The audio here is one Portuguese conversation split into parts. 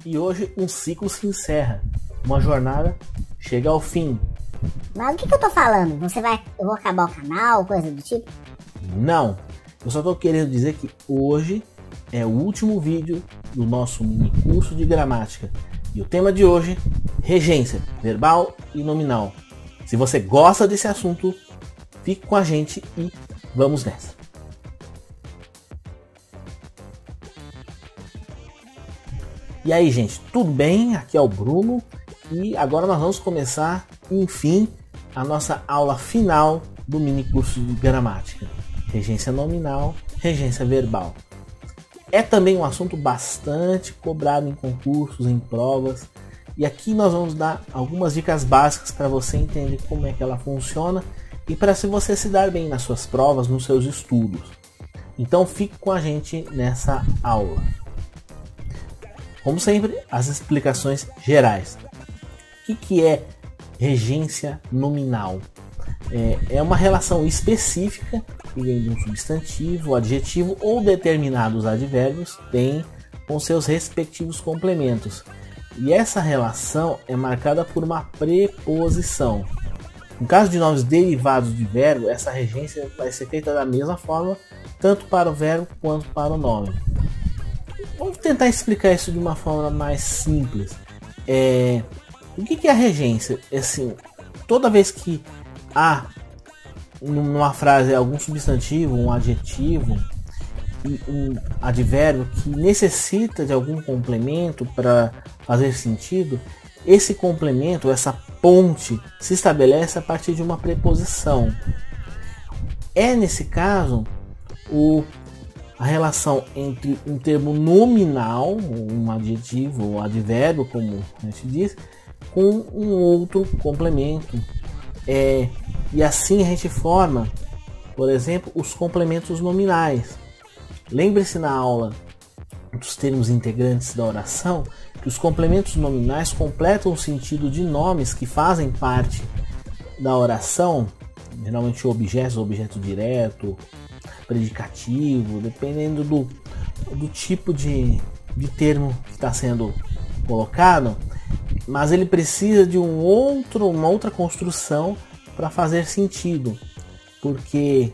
E hoje um ciclo se encerra, uma jornada chega ao fim. Mas o que eu tô falando? Eu vou acabar o canal, coisa do tipo? Não, eu só tô querendo dizer que hoje é o último vídeo do nosso mini curso de gramática. E o tema de hoje, regência, verbal e nominal. Se você gosta desse assunto, fique com a gente e vamos nessa. E aí, gente, tudo bem? Aqui é o Bruno e agora nós vamos começar, enfim, a nossa aula final do mini curso de gramática. Regência nominal, regência verbal. É também um assunto bastante cobrado em concursos, em provas. E aqui nós vamos dar algumas dicas básicas para você entender como é que ela funciona e para se você se dar bem nas suas provas, nos seus estudos. Então fique com a gente nessa aula. Como sempre, as explicações gerais. O que é regência nominal? É uma relação específica que vem de um substantivo, adjetivo ou determinados advérbios têm com seus respectivos complementos. E essa relação é marcada por uma preposição. No caso de nomes derivados de verbo, essa regência vai ser feita da mesma forma, tanto para o verbo quanto para o nome. Vamos tentar explicar isso de uma forma mais simples. O que é a regência? Assim, toda vez que há numa frase algum substantivo, um adjetivo e um advérbio que necessita de algum complemento para fazer sentido, esse complemento, essa ponte, se estabelece a partir de uma preposição. Nesse caso, a relação entre um termo nominal, um adjetivo ou advérbio, como a gente diz, com um outro complemento. E assim a gente forma, por exemplo, os complementos nominais. Lembre-se na aula dos termos integrantes da oração que os complementos nominais completam o sentido de nomes que fazem parte da oração, geralmente objetos, objeto direto, predicativo, dependendo do tipo de termo que está sendo colocado, mas ele precisa de uma outra construção para fazer sentido, porque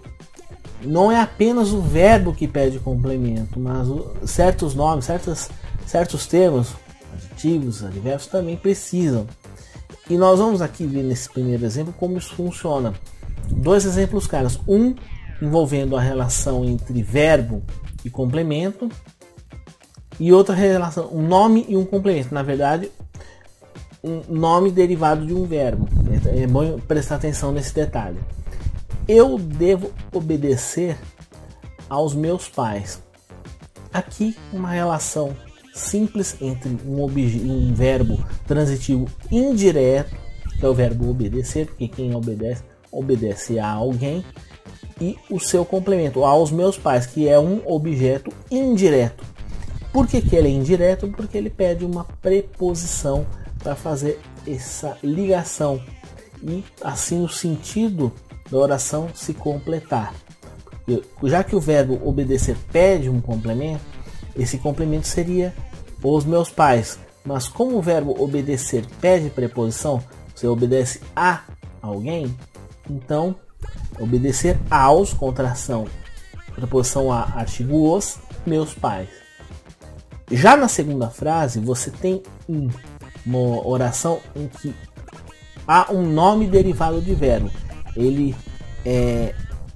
não é apenas o verbo que pede complemento, mas certos nomes, certos termos, adjetivos, advérbios também precisam. E nós vamos aqui ver nesse primeiro exemplo como isso funciona. Dois exemplos claros, um envolvendo a relação entre verbo e complemento, e outra relação, um nome e um complemento, na verdade um nome derivado de um verbo. É bom prestar atenção nesse detalhe. Eu devo obedecer aos meus pais. Aqui uma relação simples entre um verbo transitivo indireto, que é o verbo obedecer, porque quem obedece a alguém, e o seu complemento, aos meus pais, que é um objeto indireto. Por que ele é indireto? Porque ele pede uma preposição para fazer essa ligação e assim o sentido da oração se completar. Já que o verbo obedecer pede um complemento, esse complemento seria os meus pais. Mas como o verbo obedecer pede preposição, você obedece a alguém, então obedecer aos, contração, preposição a, artigo os, meus pais. Já na segunda frase, você tem uma oração em que há um nome derivado de verbo. Ele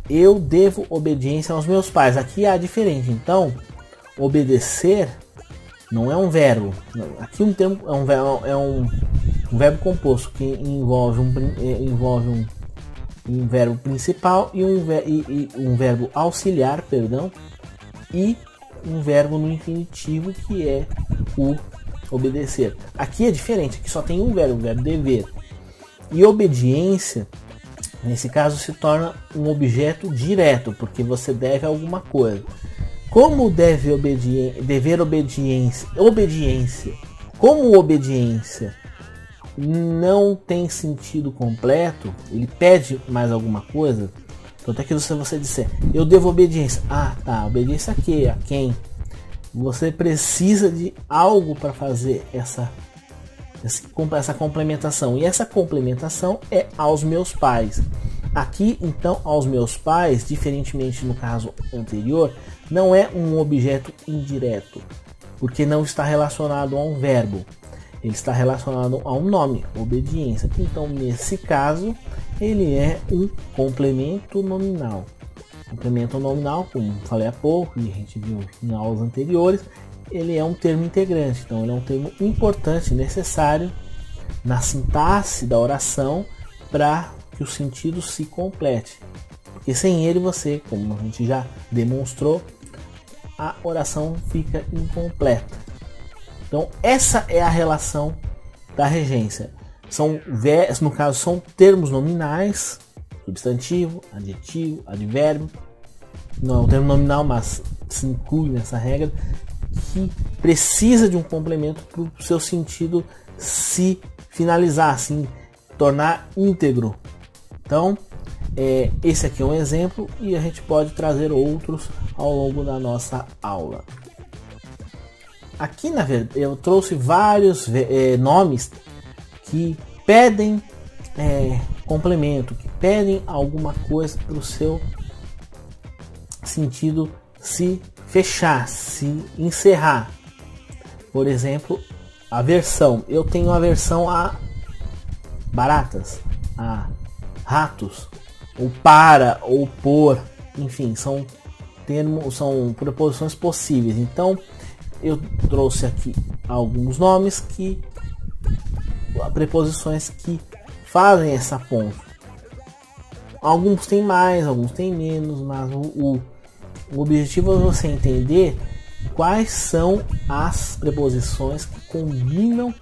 eu devo obediência aos meus pais. Aqui há diferente. Então, obedecer não é um verbo. Aqui um termo é um verbo composto que envolve um verbo principal e um verbo auxiliar, e um verbo no infinitivo que é o obedecer. Aqui é diferente, aqui só tem um verbo, o verbo dever. E obediência, nesse caso, se torna um objeto direto, porque você deve alguma coisa. Como dever obediência, como obediência não tem sentido completo, ele pede mais alguma coisa. Então até que se você disser, eu devo obediência. Ah, tá, obediência a quê? A quem? você precisa de algo para fazer essa complementação. E essa complementação é aos meus pais. Aqui, então, aos meus pais, diferentemente no caso anterior, não é um objeto indireto, porque não está relacionado a um verbo. Ele está relacionado a um nome, obediência. Então, nesse caso, ele é um complemento nominal. Complemento nominal, como falei há pouco, e a gente viu em aulas anteriores, ele é um termo integrante. Então, ele é um termo importante, necessário na sintaxe da oração para que o sentido se complete. Porque sem ele você, como a gente já demonstrou, a oração fica incompleta. Então essa é a relação da regência. No caso são termos nominais, substantivo, adjetivo, advérbio. Não é um termo nominal, mas se inclui nessa regra, que precisa de um complemento para o seu sentido se finalizar, assim, tornar íntegro. Então, esse aqui é um exemplo e a gente pode trazer outros ao longo da nossa aula. Aqui, na verdade, eu trouxe vários nomes que pedem complemento, que pedem alguma coisa para o seu sentido se fechar, se encerrar. Por exemplo, aversão. Eu tenho aversão a baratas, a ratos, ou para, ou por, enfim, são preposições possíveis. Então, eu trouxe aqui alguns nomes preposições que fazem essa ponte. Alguns têm mais, alguns têm menos, mas o objetivo é você entender quais são as preposições que combinam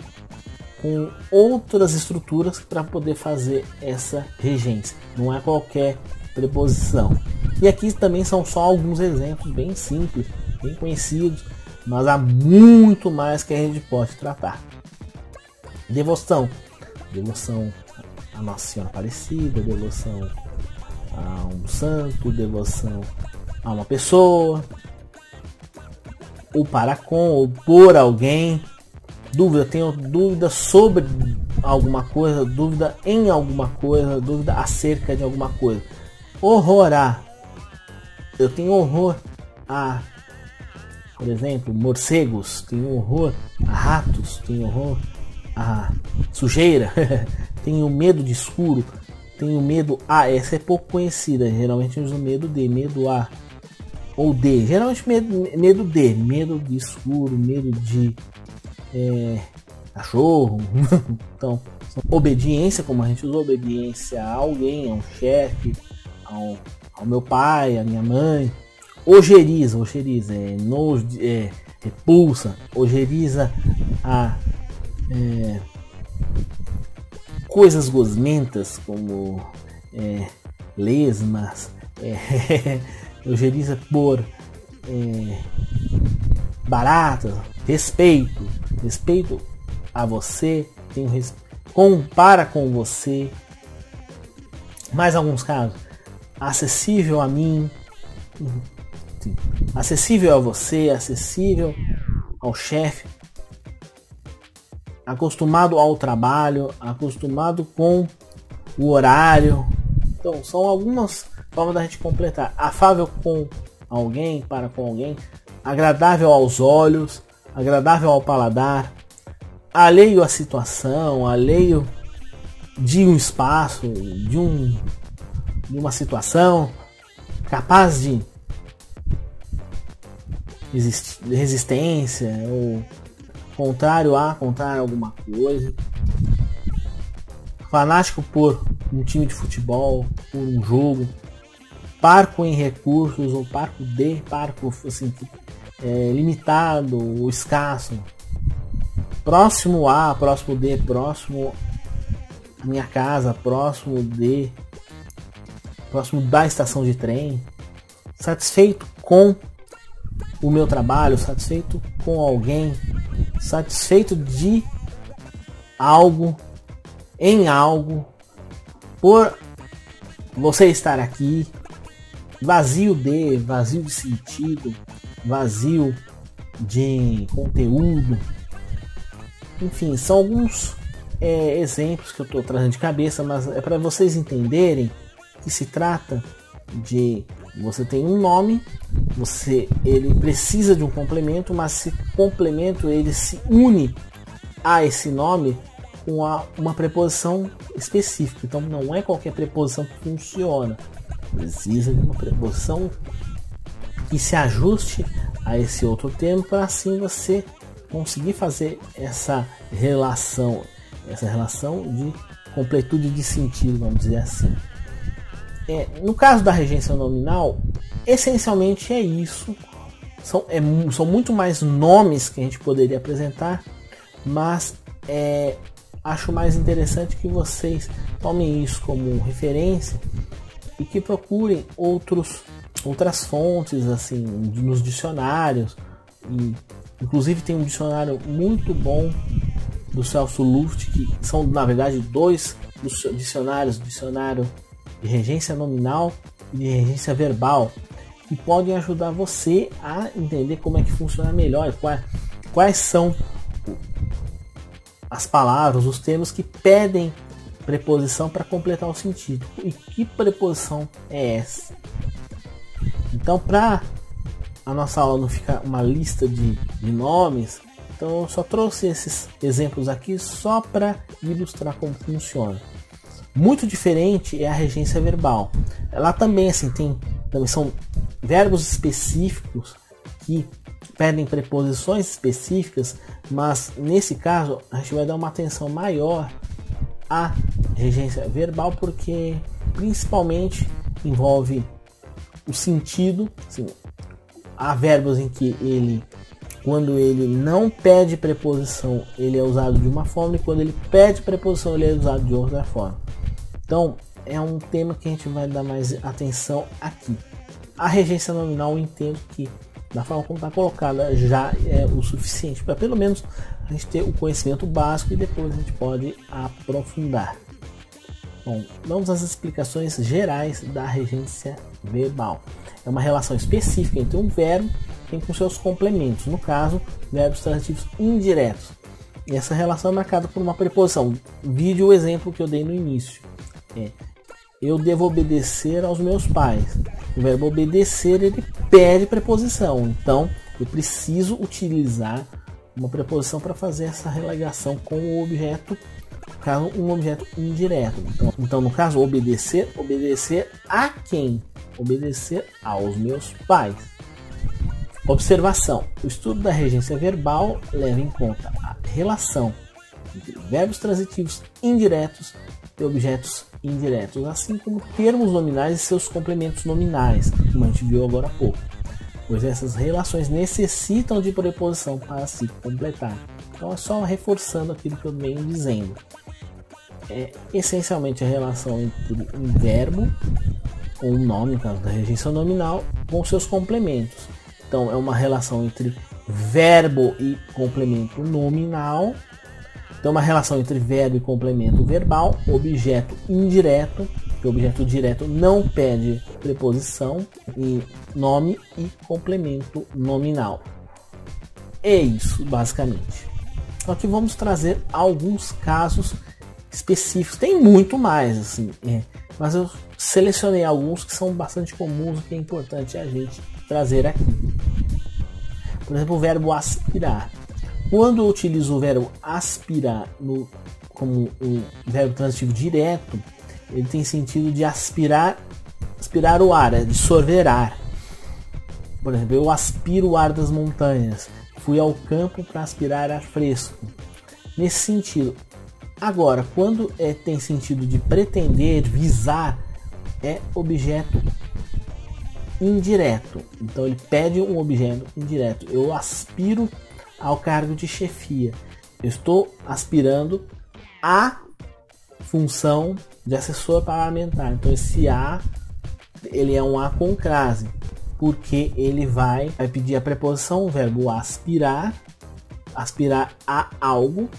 com outras estruturas para poder fazer essa regência. Não é qualquer preposição. E aqui também são só alguns exemplos bem simples, bem conhecidos, mas há muito mais que a gente pode tratar. Devoção. Devoção a Nossa Senhora Aparecida, devoção a um santo, devoção a uma pessoa, ou para com, ou por alguém. Dúvida, tenho dúvida sobre alguma coisa, dúvida em alguma coisa, dúvida acerca de alguma coisa. Horrorar. Eu tenho horror a, por exemplo, morcegos, tenho horror a ratos, tenho horror a sujeira, tenho medo de escuro, tenho medo a, essa é pouco conhecida, geralmente eu uso medo de, medo a, ou de, geralmente medo de escuro, medo de cachorro. Então, obediência, como a gente usa obediência a alguém, a um chefe, ao meu pai, a minha mãe. Ojeriza repulsa, ojeriza a coisas gosmentas como lesmas, ojeriza por baratas. Respeito a você, compara com você. Mais alguns casos: acessível a mim, acessível a você, acessível ao chefe, acostumado ao trabalho, acostumado com o horário. Então são algumas formas da gente completar. Afável com alguém, para com alguém, agradável aos olhos, agradável ao paladar, alheio à situação, alheio de um espaço, de uma situação, capaz de resistência, ou contrário a alguma coisa, fanático por um time de futebol, por um jogo, parco em recursos, ou parco assim, limitado ou escasso, próximo a, próximo de, próximo minha casa, próximo da estação de trem, satisfeito com o meu trabalho, satisfeito com alguém, satisfeito de algo, em algo, por você estar aqui, vazio de sentido, vazio de conteúdo. Enfim, são alguns exemplos que eu estou trazendo de cabeça, mas é para vocês entenderem que se trata de você tem um nome, ele precisa de um complemento, mas esse complemento ele se une a esse nome com uma preposição específica. Então não é qualquer preposição que funciona, precisa de uma preposição que se ajuste a esse outro termo, para assim você conseguir fazer essa relação de completude de sentido, vamos dizer assim. No caso da regência nominal, essencialmente é isso. São muito mais nomes que a gente poderia apresentar, mas acho mais interessante que vocês tomem isso como referência e que procurem outras fontes assim nos dicionários. E inclusive tem um dicionário muito bom do Celso Luft, que são na verdade dois dicionários, o dicionário de regência nominal e de regência verbal, que podem ajudar você a entender como é que funciona melhor, quais são as palavras, os termos que pedem preposição para completar o sentido e que preposição é essa. Então, para a nossa aula não ficar uma lista de nomes, então eu só trouxe esses exemplos aqui só para ilustrar como funciona. Muito diferente é a regência verbal. Ela também também são verbos específicos que pedem preposições específicas, mas nesse caso a gente vai dar uma atenção maior à regência verbal, porque principalmente envolve o sentido. Assim, há verbos em que quando ele não pede preposição, ele é usado de uma forma, e quando ele pede preposição, ele é usado de outra forma. Então, é um tema que a gente vai dar mais atenção aqui. A regência nominal, eu entendo que, da forma como está colocada, já é o suficiente para pelo menos a gente ter o conhecimento básico, e depois a gente pode aprofundar. Bom, vamos às explicações gerais da regência verbal. É uma relação específica entre um verbo e com seus complementos, no caso, verbos transitivos indiretos. E essa relação é marcada por uma preposição. Vide o exemplo que eu dei no início. Eu devo obedecer aos meus pais. O verbo obedecer, ele pede preposição. Então, eu preciso utilizar uma preposição para fazer essa ligação com o objeto, no caso, um objeto indireto. Então, no caso, obedecer a quem? Obedecer aos meus pais. Observação: o estudo da regência verbal leva em conta a relação entre verbos transitivos indiretos e objetos indiretos, assim como termos nominais e seus complementos nominais, como a gente viu agora há pouco, pois essas relações necessitam de preposição para se completar. Então é só reforçando aquilo que eu venho dizendo. Essencialmente a relação entre um verbo com um nome, no caso da regência nominal, com seus complementos. Então é uma relação entre verbo e complemento nominal. Então, uma relação entre verbo e complemento verbal, objeto indireto, que o objeto direto não pede preposição, e nome e complemento nominal. É isso, basicamente. Então, aqui vamos trazer alguns casos específicos. Tem muito mais, assim, mas eu selecionei alguns que são bastante comuns e que é importante a gente trazer aqui. Por exemplo, o verbo aspirar. Quando eu utilizo o verbo aspirar como um verbo transitivo direto, ele tem sentido de aspirar o ar, de sorver ar. Por exemplo, eu aspiro o ar das montanhas. Fui ao campo para aspirar ar fresco. Nesse sentido. Agora, quando tem sentido de pretender, visar, é objeto indireto. Então ele pede um objeto indireto. Eu aspiro ao cargo de chefia. Eu estou aspirando a função de assessor parlamentar. Então esse A, ele é um A com crase, porque ele vai pedir a preposição, o verbo aspirar a algo,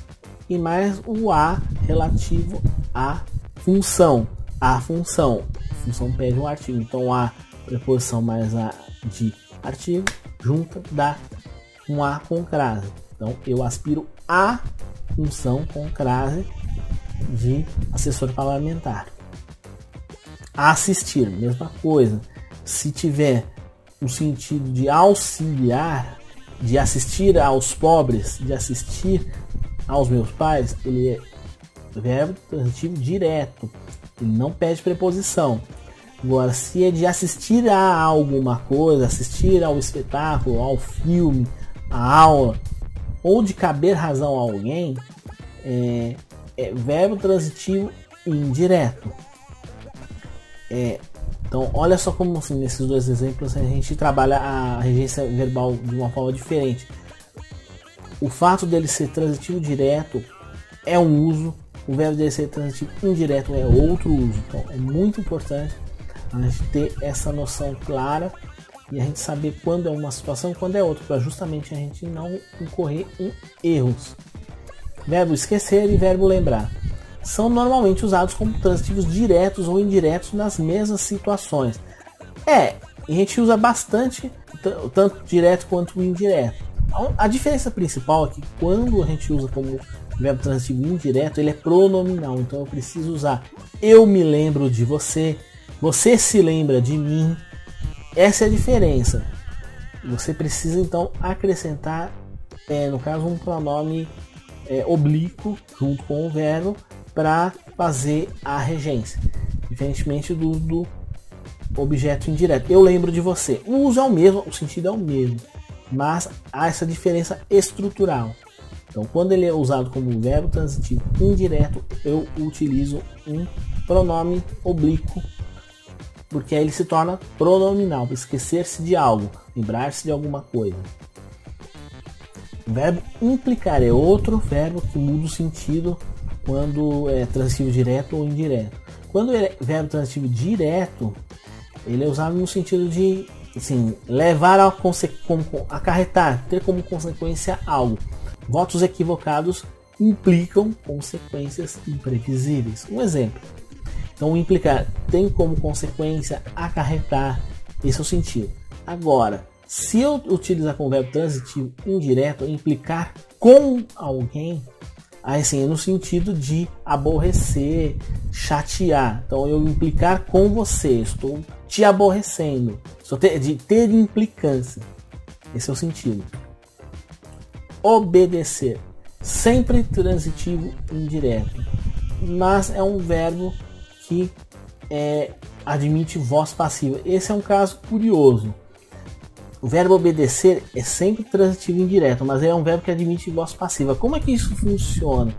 e mais o A relativo à função. A função pede um artigo. Então a preposição mais a de artigo junta dá um A com crase. Então eu aspiro a função com crase de assessor parlamentar. Assistir, mesma coisa. Se tiver um sentido de auxiliar, de assistir aos pobres, de assistir aos meus pais, ele é verbo transitivo direto. Ele não pede preposição. Agora, se é de assistir a alguma coisa, assistir ao espetáculo, ao filme, à aula, ou de caber razão a alguém, é verbo transitivo indireto. Então, olha só como assim, nesses dois exemplos a gente trabalha a regência verbal de uma forma diferente. O fato dele ser transitivo direto é um uso, o verbo dele ser transitivo indireto é outro uso. Então, é muito importante a gente ter essa noção clara e a gente saber quando é uma situação e quando é outra, para justamente a gente não incorrer em erros. Verbo esquecer e verbo lembrar são normalmente usados como transitivos diretos ou indiretos nas mesmas situações. A gente usa bastante, tanto direto quanto indireto. A diferença principal é que quando a gente usa como verbo transitivo indireto, ele é pronominal. Então eu preciso usar eu me lembro de você, você se lembra de mim. Essa é a diferença. Você precisa então acrescentar, no caso, um pronome oblíquo junto com o verbo para fazer a regência, diferentemente do objeto indireto. Eu lembro de você. O uso é o mesmo, o sentido é o mesmo, mas há essa diferença estrutural. Então, quando ele é usado como verbo transitivo indireto, eu utilizo um pronome oblíquo, porque aí ele se torna pronominal, esquecer-se de algo, lembrar-se de alguma coisa. O verbo implicar é outro verbo que muda o sentido quando é transitivo direto ou indireto. Quando é verbo transitivo direto, ele é usado no sentido de assim, levar a acarretar, ter como consequência algo. Votos equivocados implicam consequências imprevisíveis. Um exemplo. Então, implicar tem como consequência acarretar, esse é o sentido. Agora, se eu utilizar como verbo transitivo indireto, implicar com alguém, aí sim, no sentido de aborrecer, chatear. Então, eu implicar com você, estou te aborrecendo, de ter implicância. Esse é o sentido. Obedecer, sempre transitivo indireto, mas é um verbo que admite voz passiva. Esse é um caso curioso. O verbo obedecer é sempre transitivo indireto, mas é um verbo que admite voz passiva. Como é que isso funciona?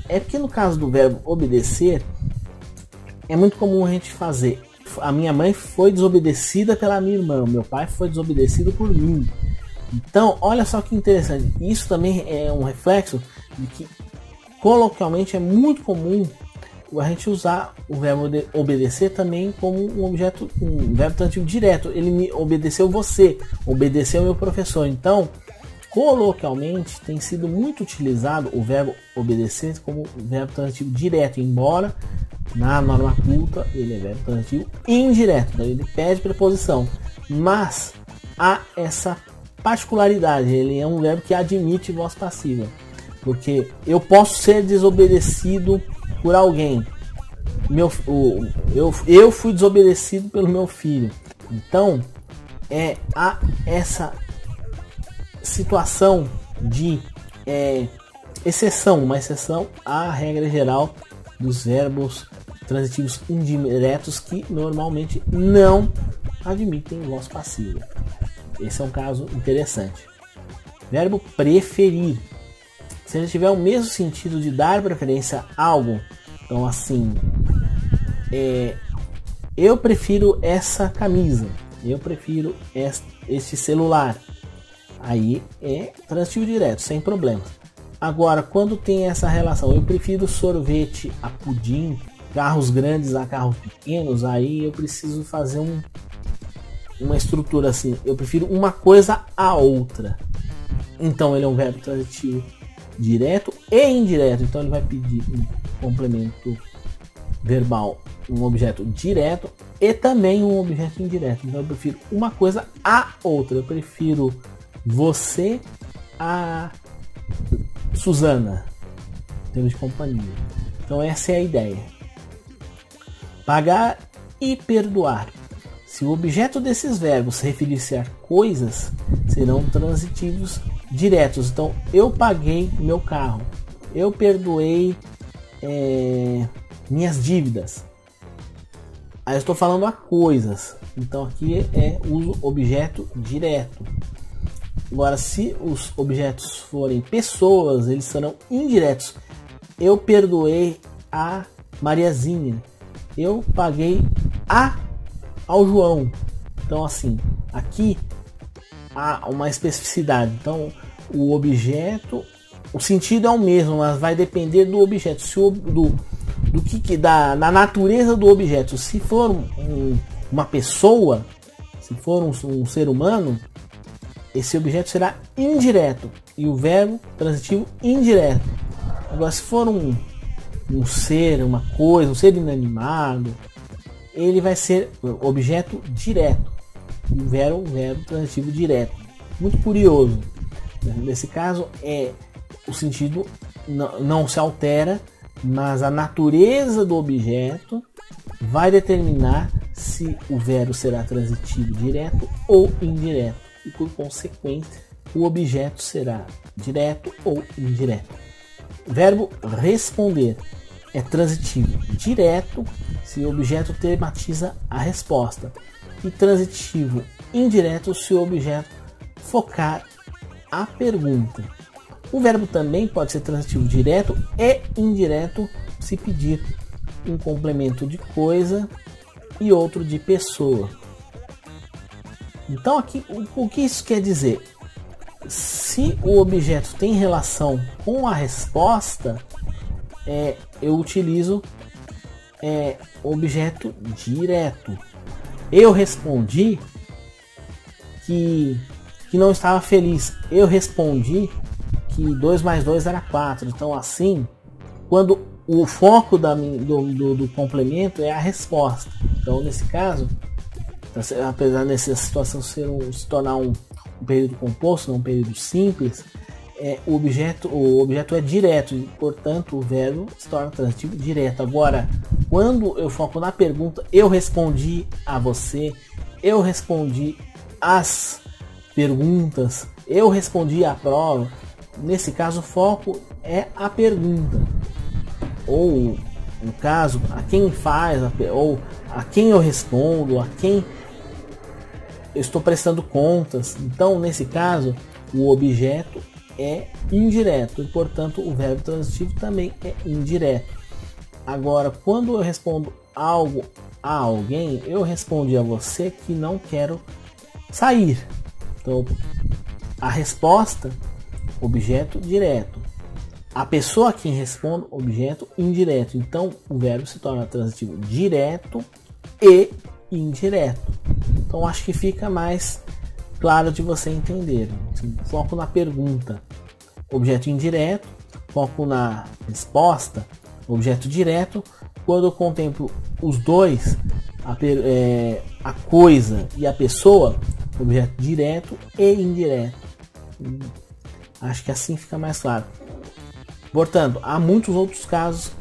É porque no caso do verbo obedecer, é muito comum a gente fazer. A minha mãe foi desobedecida pela minha irmã, meu pai foi desobedecido por mim. Então, olha só que interessante. Isso também é um reflexo de que, coloquialmente, é muito comum a gente usar o verbo obedecer também como um verbo transitivo direto. Ele me obedeceu você, obedeceu meu professor. Então, coloquialmente, tem sido muito utilizado o verbo obedecer como verbo transitivo direto, embora na norma culta ele é verbo transitivo indireto, então ele pede preposição. Mas há essa particularidade, ele é um verbo que admite voz passiva, porque eu posso ser desobedecido por alguém. Eu fui desobedecido pelo meu filho. Então, há essa situação de exceção, uma exceção à regra geral dos verbos transitivos indiretos que normalmente não admitem voz passiva. Esse é um caso interessante. Verbo preferir. Se ele tiver o mesmo sentido de dar preferência a algo, então assim, eu prefiro essa camisa, eu prefiro este celular, aí é transitivo direto, sem problema. Agora, quando tem essa relação, eu prefiro sorvete a pudim, carros grandes a carros pequenos, aí eu preciso fazer uma estrutura assim, eu prefiro uma coisa a outra. Então ele é um verbo transitivo direto e indireto, então ele vai pedir um complemento verbal, um objeto direto e também um objeto indireto. Então eu prefiro uma coisa a outra, eu prefiro você a Suzana, termos de companhia. Então essa é a ideia. Pagar e perdoar. Se o objeto desses verbos se referir-se a coisas, serão transitivos diretos. Então, eu paguei meu carro. Eu perdoei minhas dívidas. Aí eu estou falando a coisas. Então, aqui uso objeto direto. Agora, se os objetos forem pessoas, eles serão indiretos. Eu perdoei a Mariazinha. Eu paguei ao João. Então, assim, aqui há uma especificidade. Então, o objeto, o sentido é o mesmo, mas vai depender do objeto, da natureza do objeto. Se for uma pessoa, se for um ser humano, esse objeto será indireto e o verbo transitivo indireto. Agora, se for um ser, uma coisa, um ser inanimado, ele vai ser objeto direto e o verbo transitivo direto. Muito curioso. Nesse caso, o sentido não se altera, mas a natureza do objeto vai determinar se o verbo será transitivo direto ou indireto. E por consequência, o objeto será direto ou indireto. Verbo responder é transitivo direto se o objeto tematiza a resposta, e transitivo indireto se o objeto focar a pergunta. O verbo também pode ser transitivo direto e indireto se pedir um complemento de coisa e outro de pessoa. Então aqui o que isso quer dizer? Se o objeto tem relação com a resposta, eu utilizo objeto direto. Eu respondi que não estava feliz. Eu respondi que 2 mais 2 era 4. Então, assim, quando o foco do complemento é a resposta. Então, nesse caso, apesar dessa situação se tornar um período composto, não um período simples, o objeto é direto e, portanto, o verbo se torna transitivo direto. Agora, quando eu foco na pergunta, eu respondi a você, eu respondi as perguntas, eu respondi a prova. Nesse caso, o foco é a pergunta, ou no caso, a quem faz, ou a quem eu respondo, a quem eu estou prestando contas. Então, nesse caso, o objeto é indireto e, portanto, o verbo transitivo também é indireto. Agora, quando eu respondo algo a alguém, eu respondi a você que não quero sair. Então, a resposta, objeto direto. A pessoa a quem responde, objeto indireto. Então, o verbo se torna transitivo direto e indireto. Então, acho que fica mais claro de você entender. Assim, foco na pergunta, objeto indireto. Foco na resposta, objeto direto. Quando eu contemplo os dois, a coisa e a pessoa, objeto direto e indireto. Acho que assim fica mais claro. Portanto, há muitos outros casos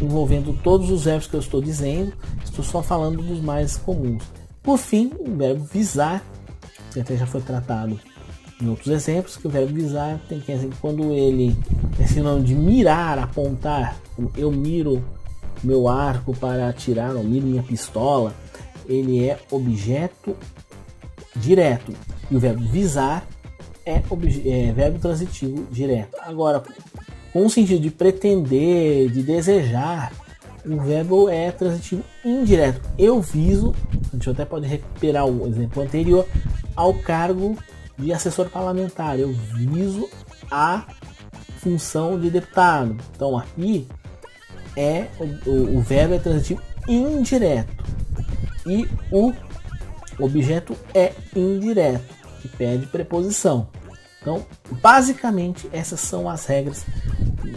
envolvendo todos os verbos que eu estou dizendo. Estou só falando dos mais comuns. Por fim, o verbo visar, que até já foi tratado em outros exemplos, que o verbo visar tem que dizer quando ele é sinônimo de mirar, apontar. Eu miro meu arco para atirar, eu miro minha pistola. Ele é objeto direto. E o verbo visar é verbo transitivo direto. Agora, com o sentido de pretender, de desejar, o verbo é transitivo indireto. Eu viso, a gente até pode recuperar o exemplo anterior, ao cargo de assessor parlamentar. Eu viso a função de deputado. Então aqui o verbo é transitivo indireto e o objeto é indireto, que pede preposição. Então, basicamente, essas são as regras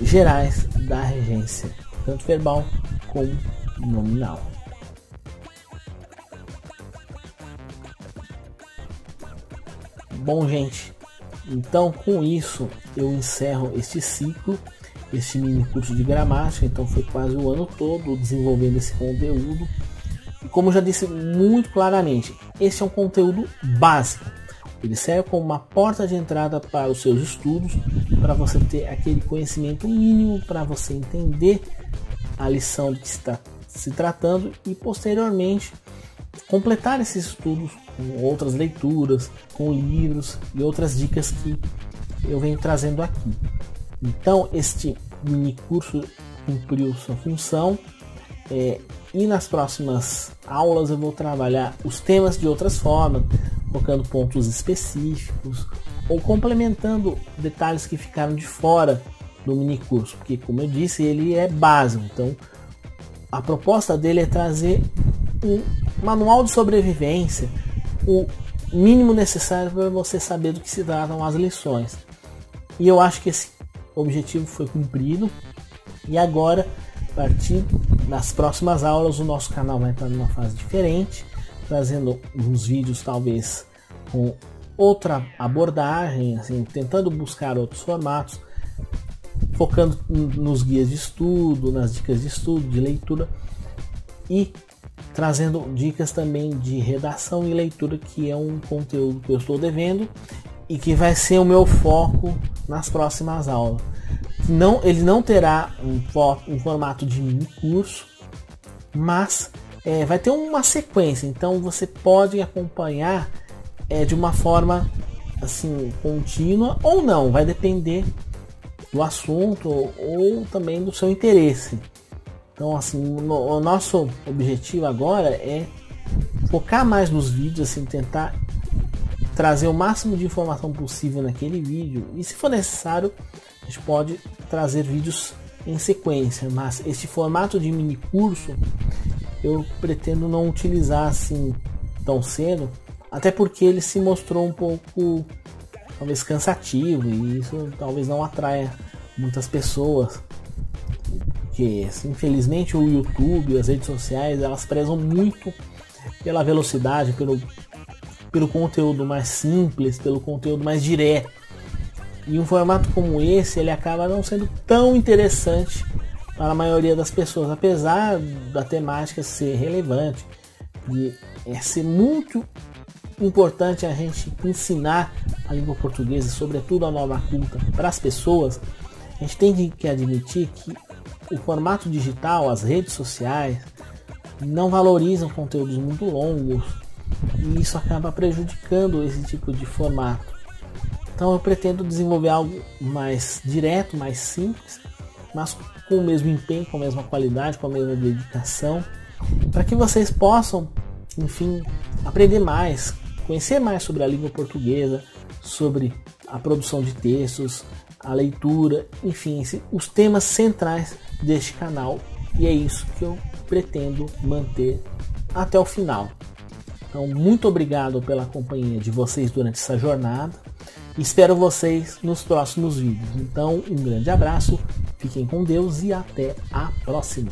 gerais da regência, tanto verbal como nominal. Bom, gente, Então, com isso, eu encerro este ciclo, este mini curso de gramática. Então, foi quase o ano todo desenvolvendo esse conteúdo. E como eu já disse muito claramente, esse é um conteúdo básico. Ele serve como uma porta de entrada para os seus estudos, para você ter aquele conhecimento mínimo, para você entender a lição de que está se tratando e posteriormente completar esses estudos com outras leituras, com livros e outras dicas que eu venho trazendo aqui. Então, este mini curso cumpriu sua função, e nas próximas aulas eu vou trabalhar os temas de outras formas, focando pontos específicos ou complementando detalhes que ficaram de fora do mini curso, porque, como eu disse, ele é básico. Então, a proposta dele é trazer um manual de sobrevivência, o mínimo necessário para você saber do que se tratam as lições. E eu acho que esse objetivo foi cumprido. E agora, a partir das próximas aulas, o nosso canal vai estar numa fase diferente, trazendo uns vídeos talvez com outra abordagem, assim, tentando buscar outros formatos, focando nos guias de estudo, nas dicas de estudo, de leitura, e trazendo dicas também de redação e leitura, que é um conteúdo que eu estou devendo e que vai ser o meu foco nas próximas aulas. Ele não terá um formato de mini curso, mas vai ter uma sequência, então você pode acompanhar de uma forma assim contínua ou não, vai depender do assunto ou também do seu interesse. Então, assim, o nosso objetivo agora é focar mais nos vídeos, assim, tentar trazer o máximo de informação possível naquele vídeo, e se for necessário a gente pode trazer vídeos em sequência, mas este formato de mini curso eu pretendo não utilizar assim tão cedo, até porque ele se mostrou um pouco talvez cansativo, e isso talvez não atraia muitas pessoas, porque infelizmente o YouTube, as redes sociais, elas prezam muito pela velocidade, pelo conteúdo mais simples, pelo conteúdo mais direto. E um formato como esse, ele acaba não sendo tão interessante para a maioria das pessoas, apesar da temática ser relevante e ser muito importante a gente ensinar a língua portuguesa, sobretudo a norma culta, para as pessoas. A gente tem que admitir que o formato digital, as redes sociais, não valorizam conteúdos muito longos, e isso acaba prejudicando esse tipo de formato. Então eu pretendo desenvolver algo mais direto, mais simples, mas com o mesmo empenho, com a mesma qualidade, com a mesma dedicação, para que vocês possam, enfim, aprender mais, conhecer mais sobre a língua portuguesa, sobre a produção de textos, a leitura, enfim, os temas centrais deste canal. E é isso que eu pretendo manter até o final. Então, muito obrigado pela companhia de vocês durante essa jornada. Espero vocês nos próximos vídeos. Então, um grande abraço, fiquem com Deus e até a próxima.